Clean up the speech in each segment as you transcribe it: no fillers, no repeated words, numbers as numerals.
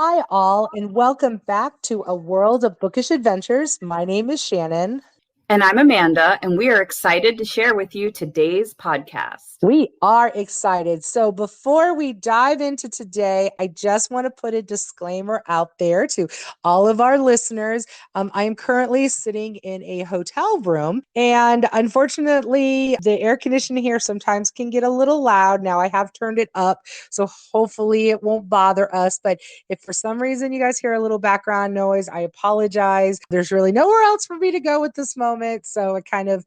Hi, all, and welcome back to A World of Bookish Adventures. My name is Shannon. And I'm Amanda, and we are excited to share with you today's podcast. We are excited. So, before we dive into today, I just want to put a disclaimer out there to all of our listeners. I am currently sitting in a hotel room, and unfortunately, the air conditioning here sometimes can get a little loud. Now, I have turned it up, so hopefully, it won't bother us. But if for some reason you guys hear a little background noise, I apologize. There's really nowhere else for me to go at this moment. So, it kind of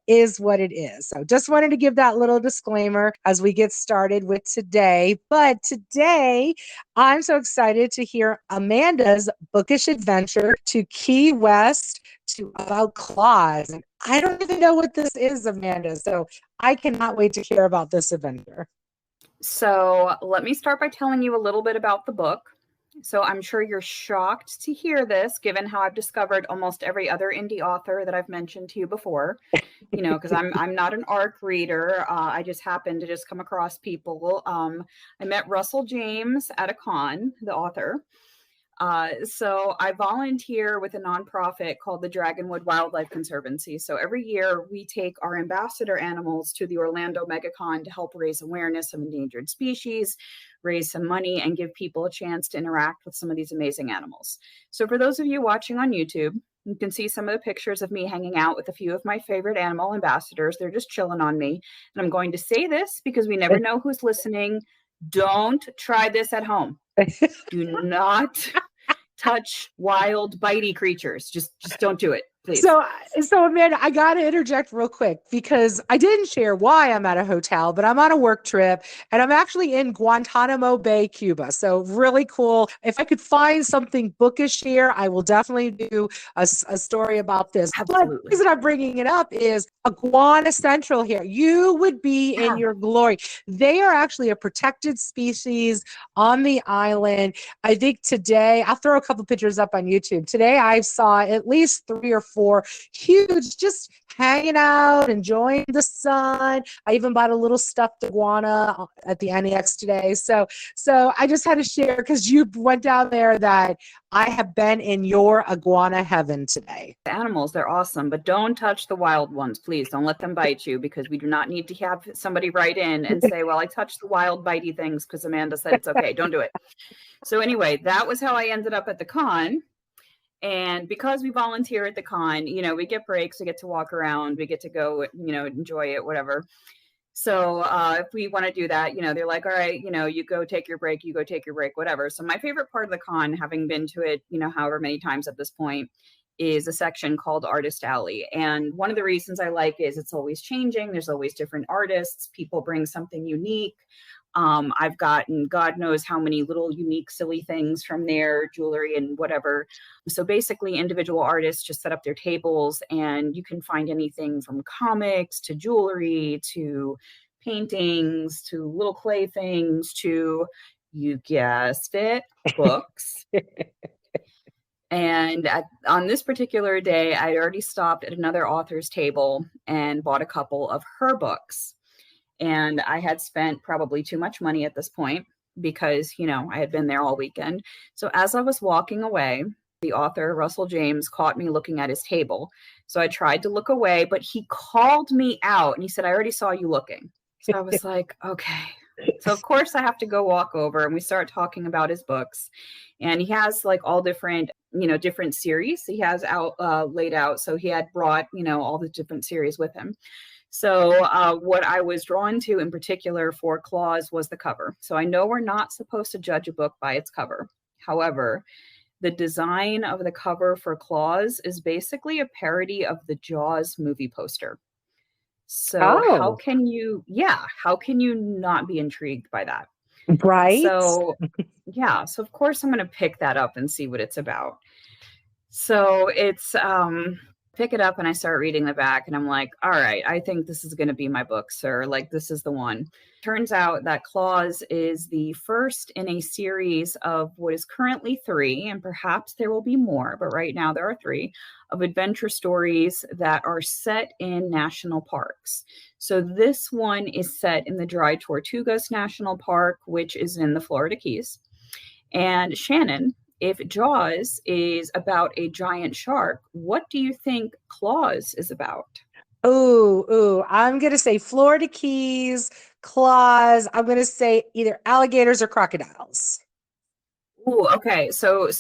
is what it is. So just wanted to give that little disclaimer as we get started with today. But today, I'm so excited to hear Amanda's bookish adventure to Key West to about claws. And I don't even know what this is, Amanda. So I cannot wait to hear about this adventure. So let me start by telling you a little bit about the book. So I'm sure you're shocked to hear this, given how I've discovered almost every other indie author that I've mentioned to you before. Because I'm not an ARC reader. I just happened to just come across people. I met Russell James at a con, the author. So I volunteer with a nonprofit called the Dragonwood Wildlife Conservancy. So every year we take our ambassador animals to the Orlando MegaCon to help raise awareness of endangered species, raise some money, and give people a chance to interact with some of these amazing animals. So for those of you watching on YouTube, you can see some of the pictures of me hanging out with a few of my favorite animal ambassadors. They're just chilling on me. And I'm going to say this because we never know who's listening. Don't try this at home. Do not touch wild bitey creatures. Just don't do it, please. So Amanda, I got to interject real quick because I didn't share why I'm at a hotel, but I'm on a work trip and I'm actually in Guantanamo Bay, Cuba. So really cool. If I could find something bookish here, I will definitely do a story about this. Absolutely. But the reason I'm bringing it up is Iguana Central here. You would be in your glory. They are actually a protected species on the island. I think today, I'll throw a couple pictures up on YouTube. Today, I saw at least 3 or 4 huge, just hanging out, enjoying the sun. I even bought a little stuffed iguana at the NEX today. So I just had to share because you went down there that I have been in your iguana heaven today. The animals, they're awesome, but don't touch the wild ones, please. Don't let them bite you because we do not need to have somebody write in and say, well, I touched the wild bitey things because Amanda said it's okay. Don't do it. So anyway, that was how I ended up at the con. And because we volunteer at the con, we get breaks, we get to walk around, we get to go, enjoy it, whatever. So if we want to do that, they're like, all right, you go take your break, whatever. So my favorite part of the con, having been to it, however many times at this point, is a section called Artist Alley. And one of the reasons I like is it's always changing. There's always different artists. People bring something unique. I've gotten God knows how many little unique, silly things from there, jewelry and whatever. So basically, individual artists just set up their tables and you can find anything from comics to jewelry to paintings to little clay things to, you guessed it, books. And on this particular day, I already stopped at another author's table and bought a couple of her books. And I had spent probably too much money at this point because, I had been there all weekend. So as I was walking away, the author, Russell James, caught me looking at his table. So I tried to look away, but he called me out and he said, I already saw you looking. So I was like, okay. So of course I have to go walk over and we start talking about his books. And he has like all different, different series he has out laid out. So he had brought, all the different series with him. So what I was drawn to in particular for Claws was the cover. So I know we're not supposed to judge a book by its cover. However, the design of the cover for Claws is basically a parody of the Jaws movie poster. So how can you not be intrigued by that? Right. So so of course I'm going to pick that up and see what it's about. So it's pick it up and I start reading the back and I'm like, all right, I think this is going to be my book, sir. Like, this is the one. Turns out that Claws is the first in a series of what is currently 3, and perhaps there will be more, but right now there are 3 of adventure stories that are set in national parks. So this one is set in the Dry Tortugas National Park, which is in the Florida Keys. And Shannon, if Jaws is about a giant shark, what do you think Claws is about? Ooh, I'm gonna say Florida Keys, claws. I'm gonna say either alligators or crocodiles. Ooh, okay. So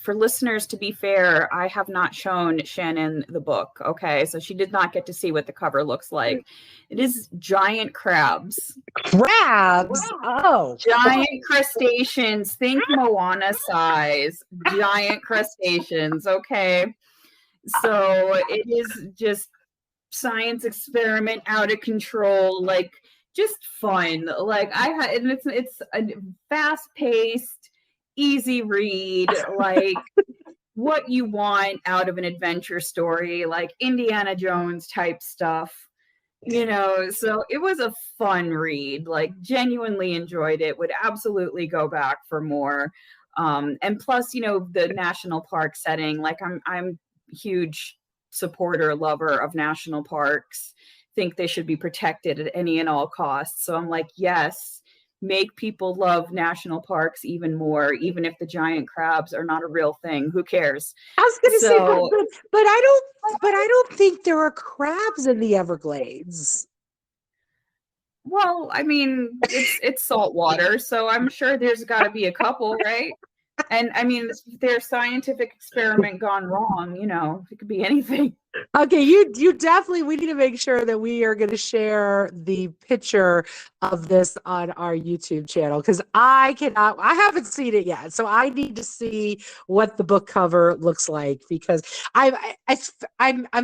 for listeners, to be fair, I have not shown Shannon the book. Okay, so she did not get to see what the cover looks like. It is giant crabs. Crabs. Oh, Giant crustaceans. Think Moana size. Giant crustaceans. Okay. So it is just science experiment out of control, like just fun. Like I had, and it's a fast paced, easy read, like what you want out of an adventure story, like Indiana Jones type stuff. So it was a fun read, like genuinely enjoyed it, would absolutely go back for more. And plus, the national park setting, like I'm huge supporter, lover of national parks, think they should be protected at any and all costs. So I'm like, yes, make people love national parks even more, even if the giant crabs are not a real thing. Who cares? I was gonna say, So but I don't think there are crabs in the Everglades. well, I mean, it's salt water, so I'm sure there's got to be a couple, right? And I mean, their scientific experiment gone wrong, it could be anything. Okay, you definitely, we need to make sure that we are going to share the picture of this on our YouTube channel because I haven't seen it yet, so I need to see what the book cover looks like because I'm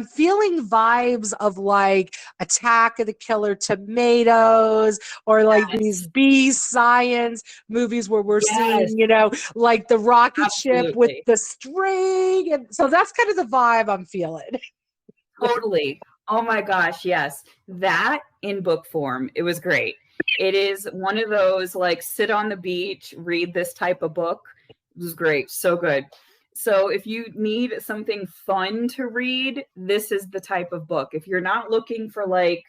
feeling vibes of like Attack of the Killer Tomatoes or like these Yes, B science movies where we're yes, seeing, like the rocket ship with absolutely, the string, and so that's kind of the vibe I'm feeling. totally. Oh my gosh, yes, that in book form, it was great. It is one of those like sit on the beach, read this type of book. It was great, so good. So if you need something fun to read, this is the type of book. If you're not looking for like,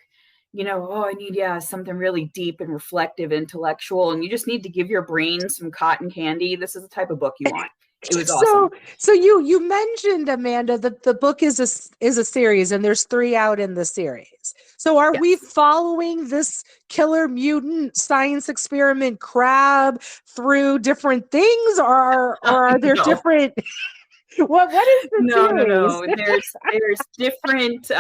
oh, I need, yeah, something really deep and reflective, intellectual, and you just need to give your brain some cotton candy, this is the type of book you want. It was So awesome. so you mentioned, Amanda, that the book is a series and there's three out in the series. So are we Yes. following this killer mutant science experiment crab through different things or are there No, different what is the series? no. There's different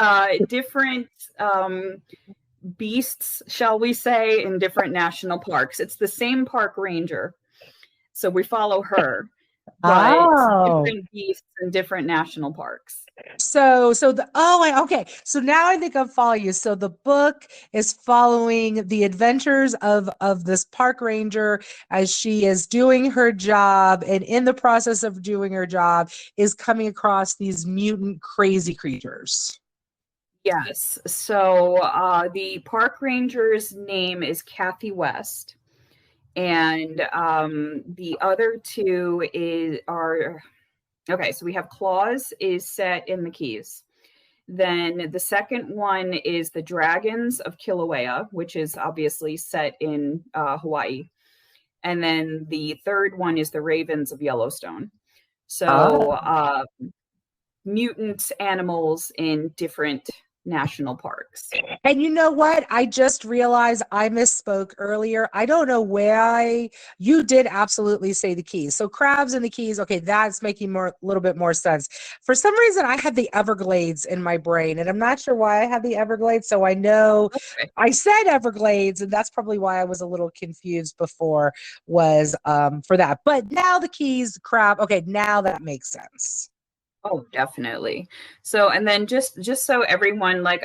beasts, shall we say, in different national parks. It's the same park ranger, so we follow her, but Oh. different beasts in different national parks. Okay. So now I think I'm following you. So the book is following the adventures of this park ranger as she is doing her job, and in the process of doing her job, is coming across these mutant crazy creatures. Yes. So the park ranger's name is Kathy West, and the other two are okay. So we have Claus is set in the Keys. Then the second one is the Dragons of Kilauea, which is obviously set in Hawaii. And then the third one is the Ravens of Yellowstone. So mutant animals in different national parks. And you know what? I just realized I misspoke earlier. I don't know why you did absolutely say the Keys. So crabs and the Keys, okay, that's making more a little bit more sense. For some reason, I had the Everglades in my brain, and I'm not sure why I had the Everglades. So I know Okay. I said Everglades, and that's probably why I was a little confused before was for that. But now the Keys, crab, okay, now that makes sense. Oh, definitely. So, and then just so everyone, like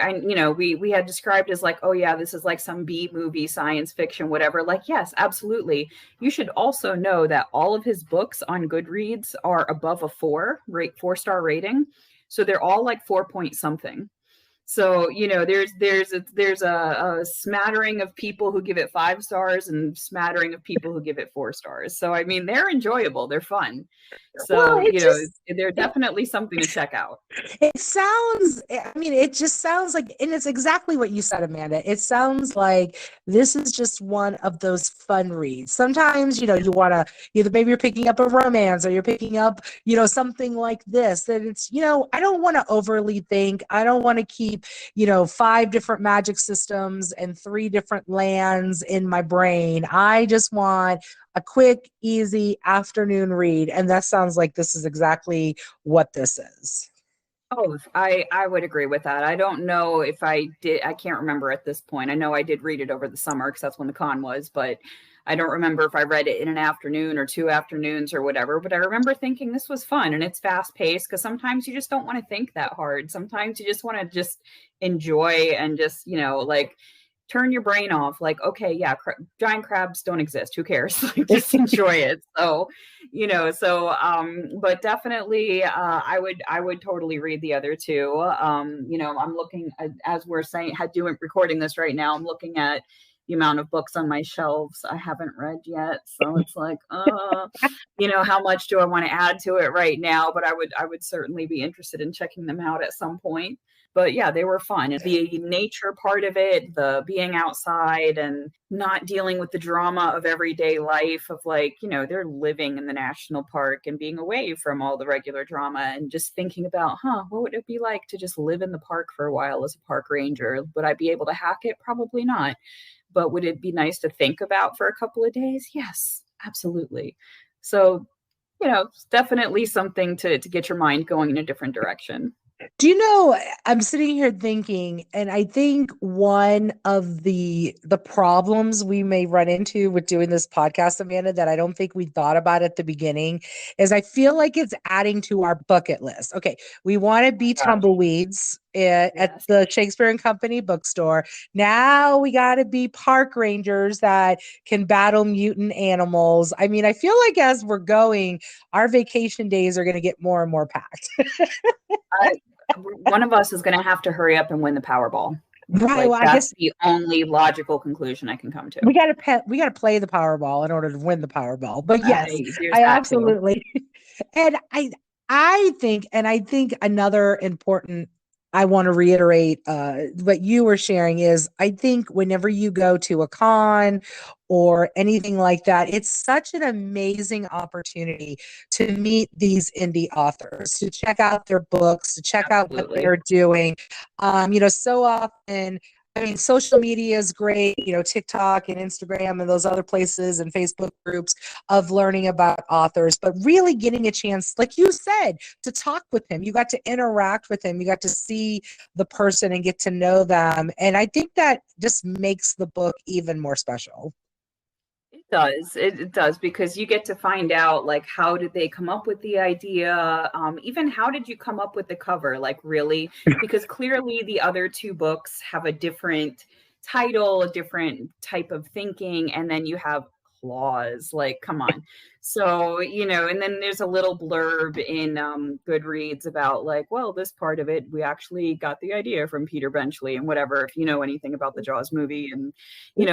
we had described as like, oh yeah, this is like some B movie, science fiction, whatever. Like, yes, absolutely. You should also know that all of his books on Goodreads are above a 4-star rating. So they're all like 4 point something. So, there's a smattering of people who give it 5 stars and smattering of people who give it 4 stars. So, I mean, they're enjoyable, they're fun. Well, So, they're definitely something to check out. it sounds, I mean, it just sounds like, and it's exactly what you said, Amanda. It sounds like this is just one of those fun reads. Sometimes, you want to, either maybe you're picking up a romance or you're picking up, something like this, that it's, I don't want to overly think. I don't want to keep, 5 different magic systems and 3 different lands in my brain. I just want a quick, easy afternoon read. And that sounds like this is exactly what this is. Oh, I would agree with that. I don't know if I did. I can't remember at this point. I know I did read it over the summer because that's when the con was, but I don't remember if I read it in an afternoon or 2 afternoons or whatever. But I remember thinking this was fun and it's fast paced because sometimes you just don't want to think that hard. Sometimes you just want to just enjoy and just, like turn your brain off. Like, okay, yeah, giant crabs don't exist. Who cares? Like, just enjoy it. So, but definitely, I would totally read the other two. I'm looking at, as we're saying, doing recording this right now. I'm looking at the amount of books on my shelves I haven't read yet. So it's like, how much do I want to add to it right now? But I would certainly be interested in checking them out at some point. But yeah, they were fun. The nature part of it, the being outside and not dealing with the drama of everyday life of like, they're living in the national park and being away from all the regular drama and just thinking about, what would it be like to just live in the park for a while as a park ranger? Would I be able to hack it? Probably not. But would it be nice to think about for a couple of days? Yes, absolutely. So, it's definitely something to get your mind going in a different direction. Do you know, I'm sitting here thinking, and I think one of the problems we may run into with doing this podcast, Amanda, that I don't think we thought about at the beginning is I feel like it's adding to our bucket list. Okay, we want to be tumbleweeds at the Shakespeare and Company bookstore. Now we got to be park rangers that can battle mutant animals. I mean, I feel like as we're going, our vacation days are going to get more and more packed. One of us is going to have to hurry up and win the Powerball. Right. Like, Well, I that's guess the only logical conclusion I can come to. we got to play the Powerball in order to win the Powerball. But yes, There's I that too. absolutely. And I think another important, I want to reiterate what you were sharing is I think whenever you go to a con or anything like that, it's such an amazing opportunity to meet these indie authors, to check out their books, to check out what Absolutely. they're doing. So often, I mean, social media is great, TikTok and Instagram and those other places and Facebook groups of learning about authors, but really getting a chance, like you said, to talk with him. You got to interact with him. You got to see the person and get to know them. And I think that just makes the book even more special. It does. It does because you get to find out like how did they come up with the idea? Even how did you come up with the cover? Like really, because clearly the other two books have a different title, a different type of thinking, and then you have claws. Like, come on. So, and then there's a little blurb in Goodreads about like, well, this part of it, we actually got the idea from Peter Benchley and whatever, if you know anything about the Jaws movie and,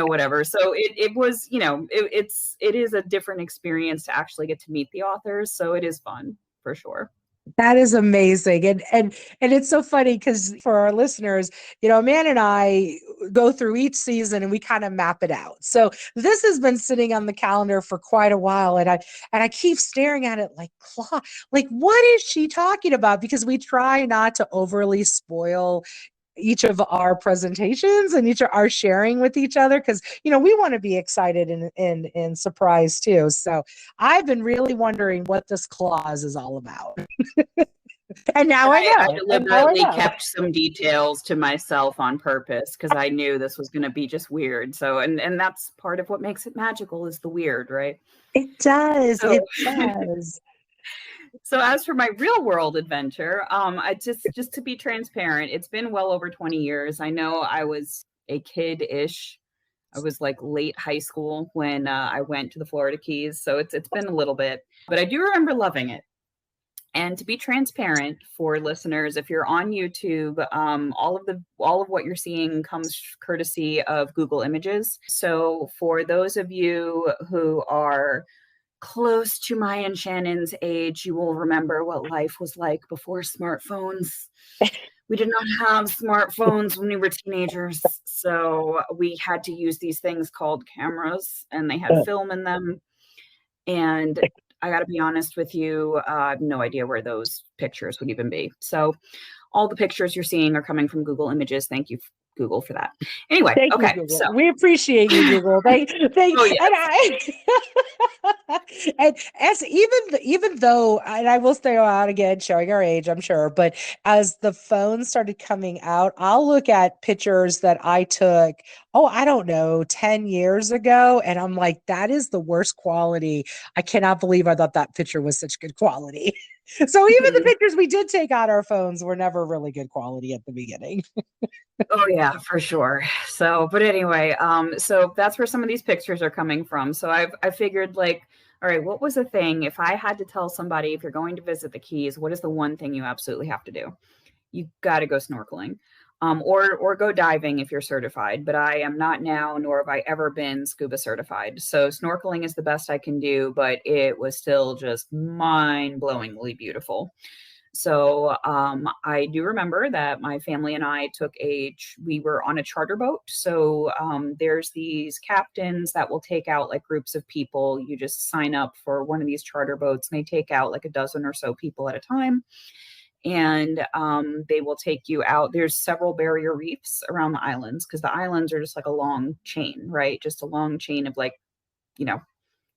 whatever. So it was, it is a different experience to actually get to meet the authors. So it is fun for sure. That is amazing. And it's so funny because for our listeners, Man and I go through each season and we kind of map it out. So this has been sitting on the calendar for quite a while. And I keep staring at it like, like, what is she talking about? Because we try not to overly spoil each of our presentations and each of our sharing with each other because we want to be excited and surprised too. So I've been really wondering what this clause is all about. And now I know. I deliberately kept some details to myself on purpose because I knew this was going to be just weird. So, and that's part of what makes it magical is the weird, right? It does. So, it does. So as for my real world adventure, I just to be transparent, it's been well over 20 years. I know I was a kid-ish. I was like late high school when I went to the Florida Keys. So it's been a little bit, but I do remember loving it. And to be transparent for listeners, if you're on YouTube, all of what you're seeing comes courtesy of Google Images. So for those of you who are close to my and Shannon's age, you will remember what life was like before smartphones. We did not have smartphones when we were teenagers, so we had to use these things called cameras, and they had film in them. And I got to be honest with you, I have no idea where those pictures would even be. So all the pictures you're seeing are coming from Google Images. Thank you, Google, for that. Anyway, Thank you, okay, Google. so We appreciate you, Google. oh yes, And and as even though, and I will stay out again, showing our age, I'm sure, but as the phones started coming out, I'll look at pictures that I took, oh, I don't know, 10 years ago, and I'm like, that is the worst quality. I cannot believe I thought that picture was such good quality. So even the pictures we did take on our phones were never really good quality at the beginning. oh yeah, for sure. So, but anyway, so that's where some of these pictures are coming from. So I figured like, all right, what was the thing if I had to tell somebody if you're going to visit the Keys, what is the one thing you absolutely have to do? You got to go snorkeling, or go diving if you're certified. But I am not now, nor have I ever been scuba certified. So snorkeling is the best I can do, but it was still just mind-blowingly beautiful. So I do remember that my family and I we were on a charter boat. So there's these captains that will take out like groups of people. You just sign up for one of these charter boats and they take out like a dozen or so people at a time. And they will take you out. There's several barrier reefs around the islands because the islands are just like a long chain, right? Just a long chain of like, you know,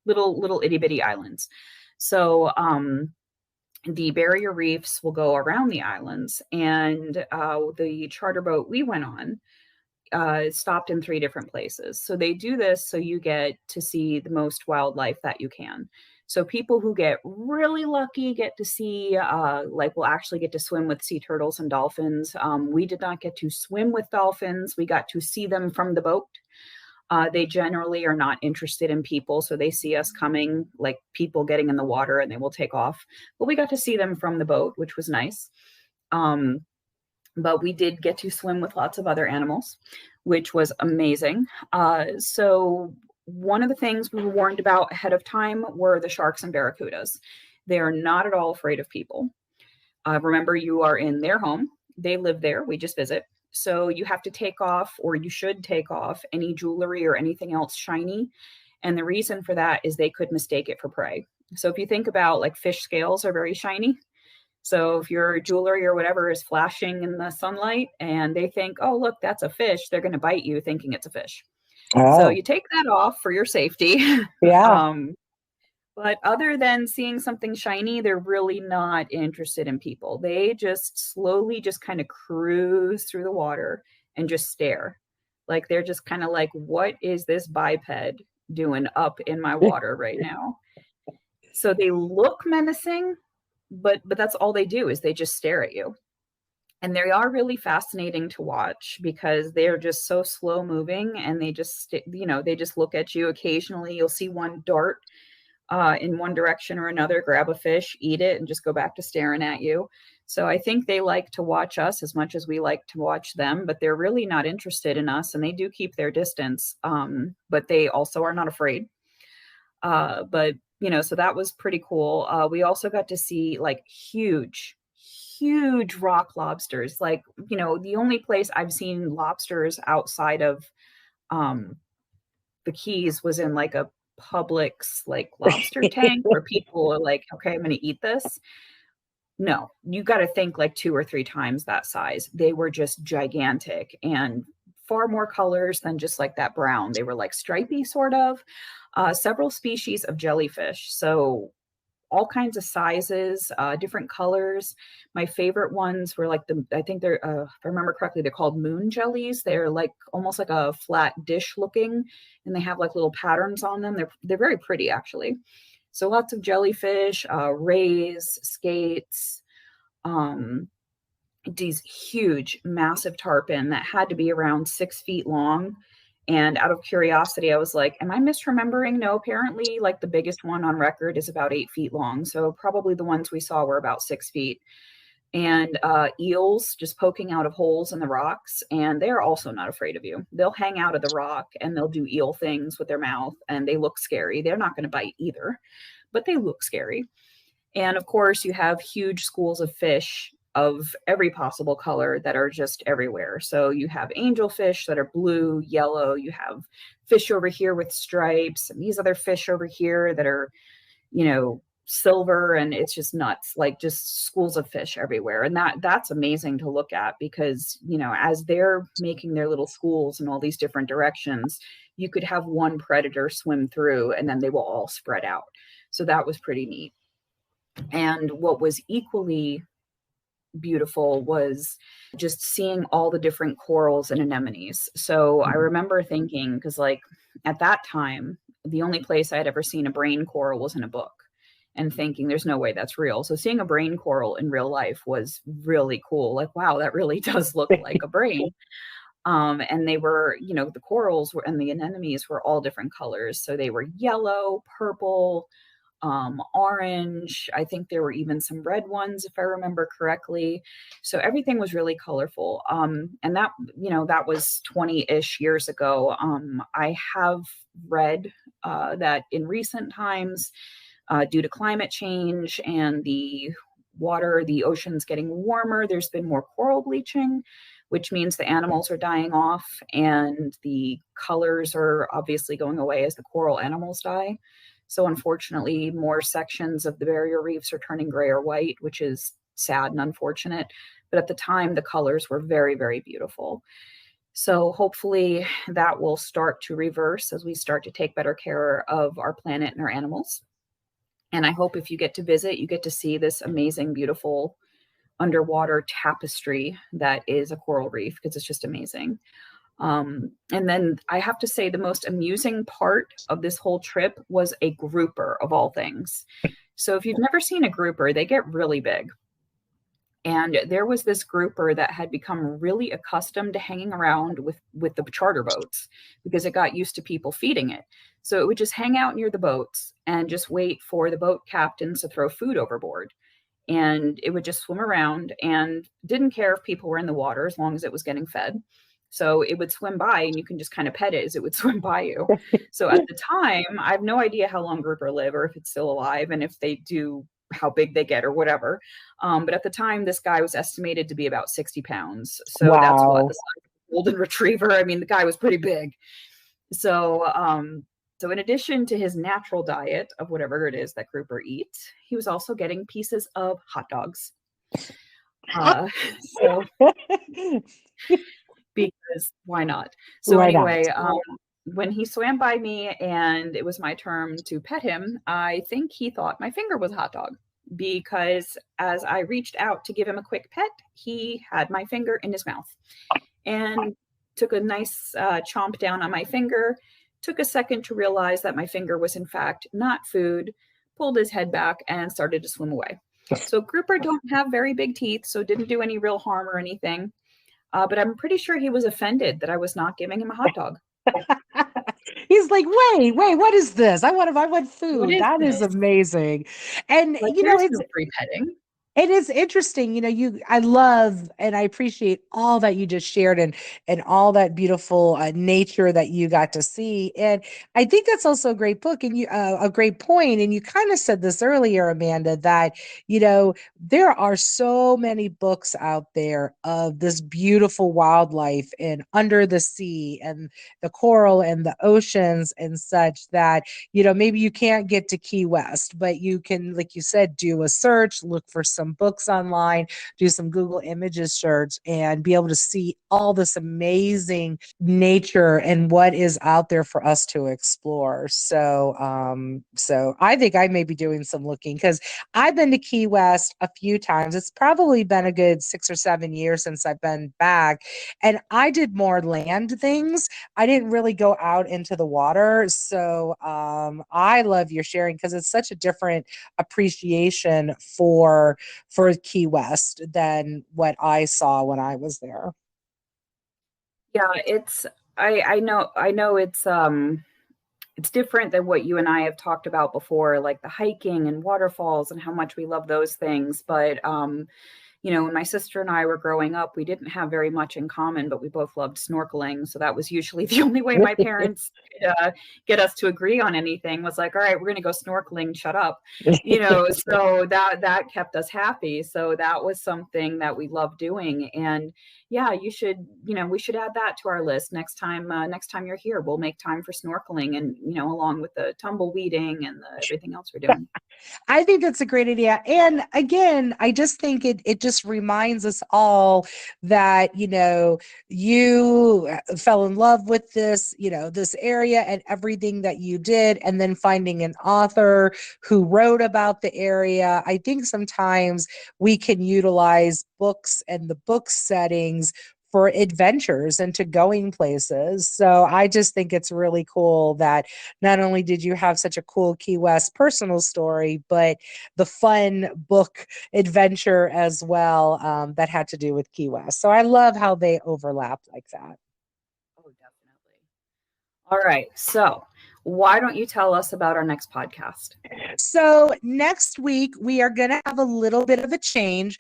little itty bitty islands. So the barrier reefs will go around the islands, and the charter boat we went on stopped in 3 different places. So they do this so you get to see the most wildlife that you can. So people who get really lucky get to see, like, will actually get to swim with sea turtles and dolphins. We did not get to swim with dolphins. We got to see them from the boat. They generally are not interested in people, so they see us coming, like people getting in the water, and they will take off. But we got to see them from the boat, which was nice. But we did get to swim with lots of other animals, which was amazing. So one of the things we were warned about ahead of time were the sharks and barracudas. They are not at all afraid of people. Remember, you are in their home. They live there. We just visit. So you have to take off, or you should take off, any jewelry or anything else shiny. And the reason for that is they could mistake it for prey. So if you think about, like, fish scales are very shiny. So if your jewelry or whatever is flashing in the sunlight and they think, oh, look, that's a fish, they're going to bite you thinking it's a fish. So Oh, you take that off for your safety. yeah. But other than seeing something shiny, they're really not interested in people. They just slowly just kind of cruise through the water and just stare. Like they're just kind of like, what is this biped doing up in my water right now? So they look menacing, but that's all they do is they just stare at you. And they are really fascinating to watch because they're just so slow moving, and they just, they just look at you. Occasionally you'll see one dart in one direction or another, grab a fish, eat it, and just go back to staring at you. So I think they like to watch us as much as we like to watch them, but they're really not interested in us, and they do keep their distance. But they also are not afraid. But so that was pretty cool. We also got to see like huge rock lobsters. Like, the only place I've seen lobsters outside of the Keys was in like a Publix like lobster tank where people are like, okay, I'm going to eat this. No, you got to think like 2 or 3 times that size. They were just gigantic and far more colors than just like that brown. They were like stripy, sort of. Several species of jellyfish. So all kinds of sizes, different colors. My favorite ones were like I think they're, if I remember correctly, they're called moon jellies. They're like almost like a flat dish looking, and they have like little patterns on them. They're very pretty, actually. So lots of jellyfish, rays, skates, these huge, massive tarpon that had to be around 6 feet long. And out of curiosity, I was like, am I misremembering? No, apparently, like the biggest one on record is about 8 feet long. So probably the ones we saw were about 6 feet. And eels just poking out of holes in the rocks. And they're also not afraid of you. They'll hang out of the rock and they'll do eel things with their mouth, and they look scary. They're not going to bite either, but they look scary. And of course, you have huge schools of fish of every possible color that are just everywhere. So you have angelfish that are blue, yellow. You have fish over here with stripes, and these other fish over here that are, silver. And it's just nuts, like just schools of fish everywhere. And that's amazing to look at because, as they're making their little schools in all these different directions, you could have one predator swim through and then they will all spread out. So that was pretty neat. And what was equally beautiful was just seeing all the different corals and anemones. So I remember thinking, because like at that time, the only place I had ever seen a brain coral was in a book, and thinking there's no way that's real. So seeing a brain coral in real life was really cool. Like, wow, that really does look like a brain. And they were, the corals were, and the anemones were all different colors. So they were yellow, purple, orange. I think there were even some red ones, if I remember correctly. So everything was really colorful. And that was 20-ish years ago. I have read that in recent times, due to climate change and the oceans getting warmer, there's been more coral bleaching, which means the animals are dying off and the colors are obviously going away as the coral animals die. So unfortunately, more sections of the barrier reefs are turning gray or white, which is sad and unfortunate. But at the time, the colors were very, very beautiful. So hopefully that will start to reverse as we start to take better care of our planet and our animals. And I hope if you get to visit, you get to see this amazing, beautiful underwater tapestry that is a coral reef, because it's just amazing. And then I have to say the most amusing part of this whole trip was a grouper of all things. So if you've never seen a grouper, they get really big. And there was this grouper that had become really accustomed to hanging around with the charter boats because it got used to people feeding it. So it would just hang out near the boats and just wait for the boat captains to throw food overboard. And it would just swim around and didn't care if people were in the water as long as it was getting fed. So it would swim by and you can just kind of pet it as it would swim by you. So at the time, I have no idea how long grouper live or if it's still alive and if they do, how big they get or whatever. But at the time, this guy was estimated to be about 60 pounds. So that's what the size of a golden retriever. I mean, the guy was pretty big. So, so in addition to his natural diet of whatever it is that grouper eats, he was also getting pieces of hot dogs. So because why not? So anyway, when he swam by me and it was my turn to pet him, I think he thought my finger was a hot dog, because as I reached out to give him a quick pet, he had my finger in his mouth and took a nice chomp down on my finger, took a second to realize that my finger was in fact not food, pulled his head back and started to swim away. So grouper don't have very big teeth, so didn't do any real harm or anything. But I'm pretty sure he was offended that I was not giving him a hot dog. He's like, wait, what is this? I want food. That is amazing. And like, it's no free petting. It is interesting, I love and I appreciate all that you just shared and all that beautiful nature that you got to see. And I think that's also a great book and a great point. And you kind of said this earlier, Amanda, that, there are so many books out there of this beautiful wildlife and under the sea and the coral and the oceans and such that, maybe you can't get to Key West, but you can, like you said, do a search, look for some books online, do some Google Images search, and be able to see all this amazing nature and what is out there for us to explore. So, so I think I may be doing some looking because I've been to Key West a few times. It's probably been a good 6 or 7 years since I've been back, and I did more land things. I didn't really go out into the water. So, I love your sharing because it's such a different appreciation for Key West than what I saw when I was there. Yeah, it's I know it's different than what you and I have talked about before, like the hiking and waterfalls and how much we love those things. But when my sister and I were growing up, we didn't have very much in common, but we both loved snorkeling. So that was usually the only way my parents could get us to agree on anything, was like, all right, we're going to go snorkeling, shut up. So that kept us happy. So that was something that we loved doing. And yeah, we should add that to our list next time you're here. We'll make time for snorkeling, and along with the tumbleweeding and everything else we're doing. I think that's a great idea. And again, I just think it just reminds us all that, you fell in love with this, this area and everything that you did, and then finding an author who wrote about the area. I think sometimes we can utilize books and the book settings for adventures and to going places. So I just think it's really cool that not only did you have such a cool Key West personal story, but the fun book adventure as well, that had to do with Key West. So I love how they overlap like that. Oh, definitely. All right. So, why don't you tell us about our next podcast? So next week we are going to have a little bit of a change.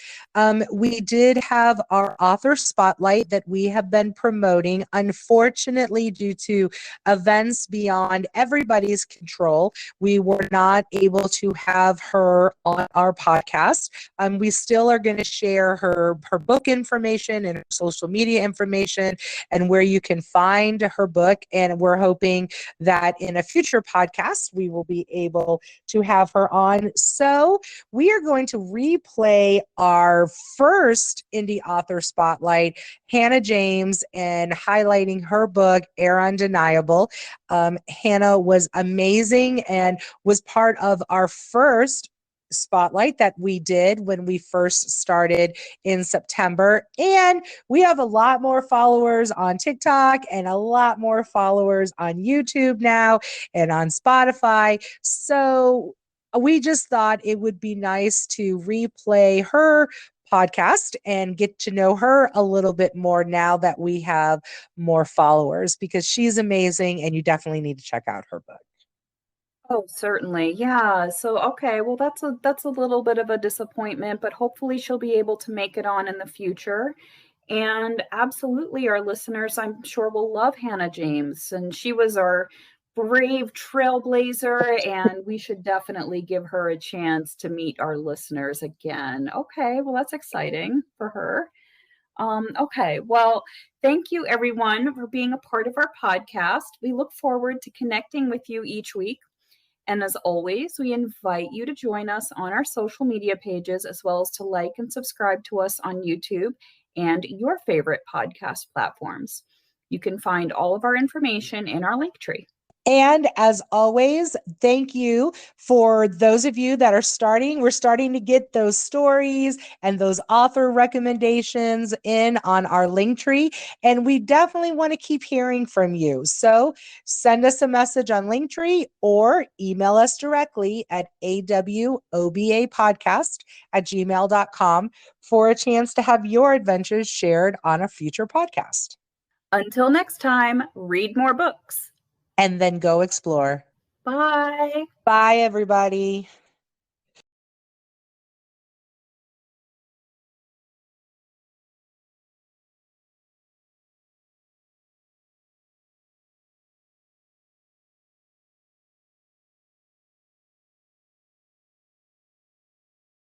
We did have our author spotlight that we have been promoting. Unfortunately, due to events beyond everybody's control, we were not able to have her on our podcast. We still are going to share her book information and her social media information and where you can find her book. And we're hoping that in a future podcast we will be able to have her on. So we are going to replay our first indie author spotlight, Hannah James, and highlighting her book, Air Undeniable. Hannah was amazing and was part of our first spotlight that we did when we first started in September. And we have a lot more followers on TikTok and a lot more followers on YouTube now and on Spotify. So we just thought it would be nice to replay her podcast and get to know her a little bit more now that we have more followers, because she's amazing and you definitely need to check out her book. Oh, certainly. Yeah. So, okay. Well, that's a little bit of a disappointment, but hopefully she'll be able to make it on in the future. And absolutely, our listeners, I'm sure, will love Hannah James. And she was our brave trailblazer, and we should definitely give her a chance to meet our listeners again. Okay. Well, that's exciting for her. Okay. Well, thank you, everyone, for being a part of our podcast. We look forward to connecting with you each week. And as always, we invite you to join us on our social media pages, as well as to like and subscribe to us on YouTube and your favorite podcast platforms. You can find all of our information in our link tree. And as always, thank you for those of you that are starting. We're starting to get those stories and those author recommendations in on our link tree. And we definitely want to keep hearing from you. So send us a message on Linktree or email us directly at awobapodcast@gmail.com for a chance to have your adventures shared on a future podcast. Until next time, read more books. And then go explore. Bye. Bye, everybody.